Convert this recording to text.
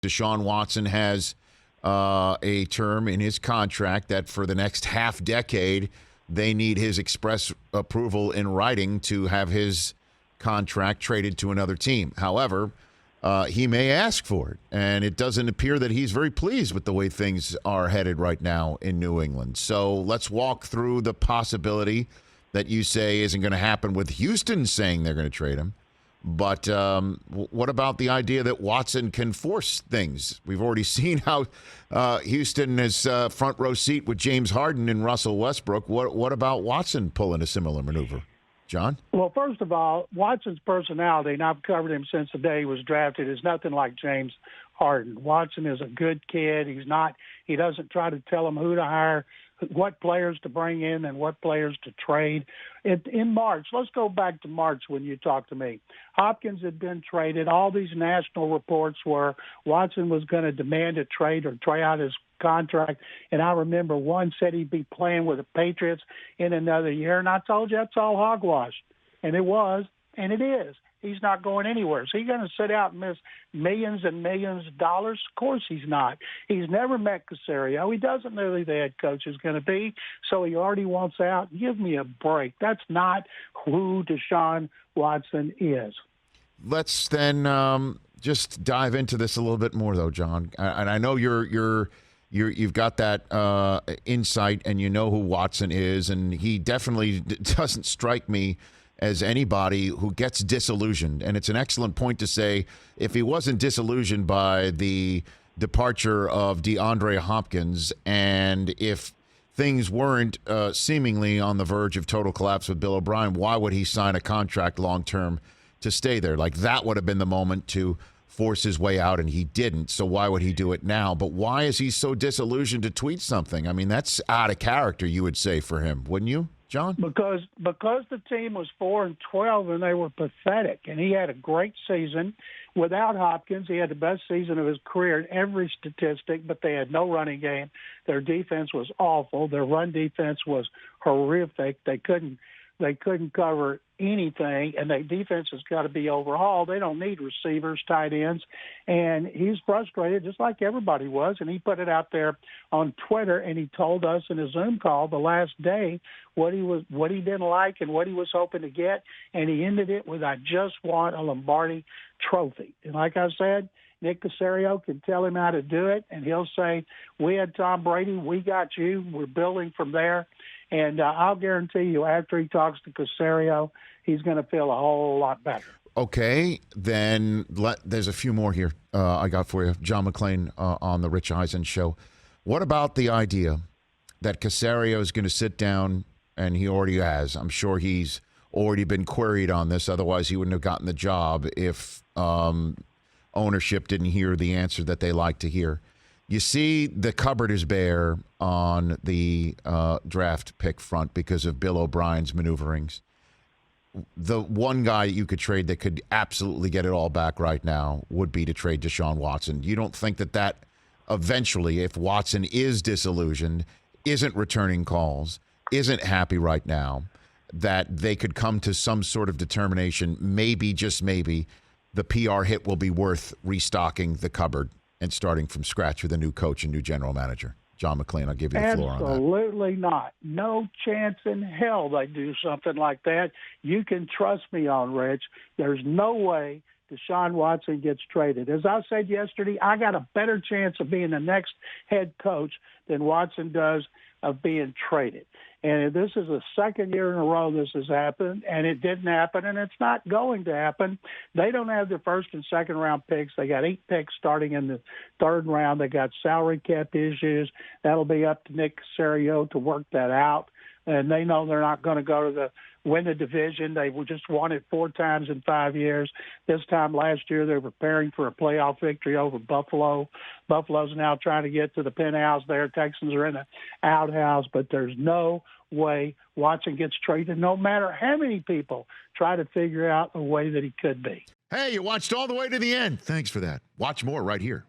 Deshaun Watson has a term in his contract that for the next half decade, they need his express approval in writing to have his contract traded to another team. However, he may ask for it, and it doesn't appear that he's very pleased with the way things are headed right now in New England. So let's walk through the possibility that you say isn't going to happen with Houston saying they're going to trade him. But what about the idea that Watson can force things? We've already seen how Houston is front row seat with James Harden and Russell Westbrook. What about Watson pulling a similar maneuver? John? Well, first of all, Watson's personality, and I've covered him since the day he was drafted, is nothing like James Harden. Watson is a good kid. He doesn't try to tell them who to hire, what players to bring in and what players to trade. In March, let's go back to March when you talked to me. Hopkins had been traded. All these national reports were Watson was going to demand a trade or try out his contract. And I remember one said he'd be playing with the Patriots in another year. And I told you that's all hogwash. And it was, and it is. He's not going anywhere. So he's going to sit out and miss millions and millions of dollars? Of course he's not. He's never met Caserio. He doesn't know who the head coach is going to be, so he already wants out. Give me a break. That's not who Deshaun Watson is. Let's then just dive into this a little bit more, though, John. And I know you've got that insight, and you know who Watson is, and he definitely doesn't strike me as anybody who gets disillusioned. And it's an excellent point to say, if he wasn't disillusioned by the departure of DeAndre Hopkins, and if things weren't seemingly on the verge of total collapse with Bill O'Brien, why would he sign a contract long-term to stay there? Like, that would have been the moment to force his way out, and he didn't. So why would he do it now? But why is he so disillusioned to tweet something? I mean, that's out of character, you would say, for him, wouldn't you, John? Because the team was 4-12 and they were pathetic, and he had a great season. Without Hopkins, he had the best season of his career in every statistic, but they had no running game. Their defense was awful. Their run defense was horrific. They couldn't cover anything, and their defense has got to be overhauled. They don't need receivers, tight ends, and he's frustrated just like everybody was, and he put it out there on Twitter, and he told us in a Zoom call the last day what he didn't like and what he was hoping to get, and he ended it with, "I just want a Lombardi trophy." And like I said, Nick Caserio can tell him how to do it, and he'll say, "We had Tom Brady, we got you, we're building from there." And I'll guarantee you, after he talks to Caserio, he's going to feel a whole lot better. Okay, then there's a few more here I got for you. John McClain on the Rich Eisen Show. What about the idea that Caserio is going to sit down, and he already has? I'm sure he's already been queried on this. Otherwise, he wouldn't have gotten the job if ownership didn't hear the answer that they like to hear. You see, the cupboard is bare on the draft pick front because of Bill O'Brien's maneuverings. The one guy you could trade that could absolutely get it all back right now would be to trade Deshaun Watson. You don't think that eventually, if Watson is disillusioned, isn't returning calls, isn't happy right now, that they could come to some sort of determination, maybe, just maybe, the PR hit will be worth restocking the cupboard and starting from scratch with a new coach and new general manager? John McClain, I'll give you the floor on that. Absolutely not. No chance in hell they do something like that. You can trust me on, Rich. There's no way Deshaun Watson gets traded. As I said yesterday, I got a better chance of being the next head coach than Watson does of being traded. And this is the second year in a row this has happened, and it didn't happen, and it's not going to happen. They don't have their first and second round picks. They got 8 picks starting in the third round. They got salary cap issues. That'll be up to Nick Caserio to work that out. And they know they're not going to win the division. They just won it 4 times in 5 years. This time last year, they were preparing for a playoff victory over Buffalo. Buffalo's now trying to get to the penthouse there. Texans are in the outhouse, but there's no way Watson gets traded, no matter how many people try to figure out a way that he could be. Hey, you watched all the way to the end. Thanks for that. Watch more right here.